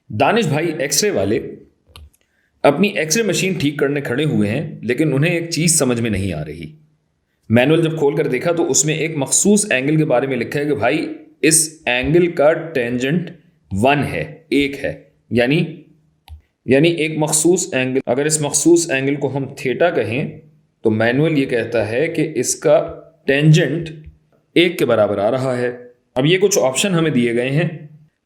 दानिश भाई एक्सरे वाले अपनी एक्सरे मशीन ठीक करने खड़े हुए हैं, लेकिन उन्हें एक चीज़ समझ में नहीं आ रही। मैनुअल जब खोल कर देखा तो उसमें एक मखसूस एंगल के बारे में लिखा है कि भाई इस एंगल का टेंजेंट 1 है, 1 है। यानी एक मखसूस एंगल, अगर इस मखसूस एंगल को हम थीटा कहें तो मैनुअल ये कहता है कि इसका टेंजेंट 1 के बराबर आ रहा है। अब ये कुछ ऑप्शन हमें दिए गए हैं।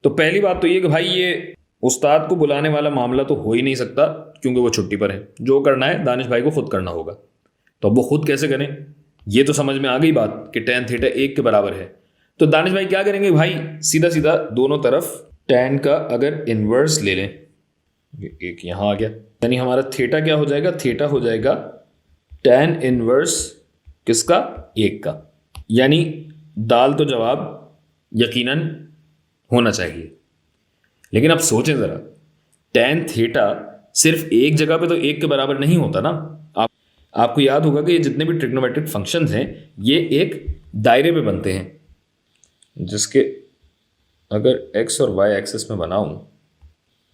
तो पहली बात तो ये कि भाई ये उस्ताद को बुलाने वाला मामला तो हो ही नहीं सकता, क्योंकि वो छुट्टी पर है। जो करना है दानिश भाई को खुद करना होगा। तो अब वो खुद कैसे करें? ये तो समझ में आ गई बात कि tan थीटा 1 के बराबर है। तो दानिश भाई क्या करेंगे भाई, सीधा सीधा दोनों तरफ tan का अगर इन्वर्स ले लें, एक यहां आ गया, यानी हमारा थीटा क्या हो जाएगा, थीटा हो जाएगा tan इन्वर्स किसका, 1 का। यानी दाल तो जवाब यकीनन होना चाहिए। लेकिन अब सोचें जरा, tan थीटा सिर्फ एक जगह पे तो 1 के बराबर नहीं होता ना। आपको याद होगा कि ये जितने भी ट्रिग्नोमेट्रिक फंक्शंस हैं ये एक दायरे पे बनते हैं, जिसके अगर x और y एक्सिस में बनाऊं,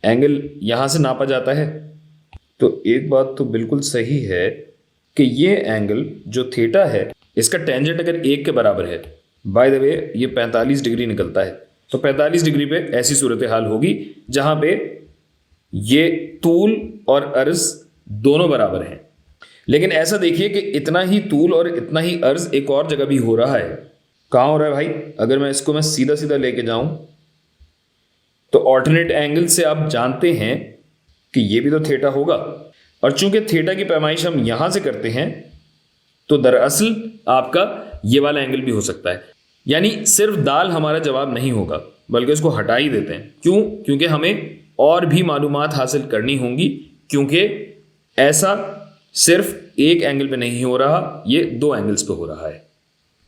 एंगल यहां से नापा जाता है। तो एक बात तो बिल्कुल सही है कि ये एंगल जो थीटा है इसका टेंजेंट अगर 1 के बराबर है, बाय द वे ये 45 डिग्री निकलता है। तो 45 डिग्री पे ऐसी सूरत हाल होगी जहां पे ये तूल और अर्ज दोनों बराबर हैं। लेकिन ऐसा देखिए कि इतना ही तूल और इतना ही अर्ज एक और जगह भी हो रहा है। कहाँ हो रहा है भाई? अगर मैं इसको सीधा सीधा लेके जाऊं तो ऑल्टरनेट एंगल से आप जानते हैं कि ये भी तो थीटा होगा, और चूंकि थीटा की पैमाइश हम यहां से करते हैं तो दरअसल आपका ये वाला एंगल भी हो सकता है। यानी सिर्फ दाल हमारा जवाब नहीं होगा, बल्कि इसको हटा ही देते हैं। क्यों? क्योंकि हमें और भी मालूमात हासिल करनी होंगी, क्योंकि ऐसा सिर्फ एक एंगल पे नहीं हो रहा, ये 2 एंगल्स पे हो रहा है।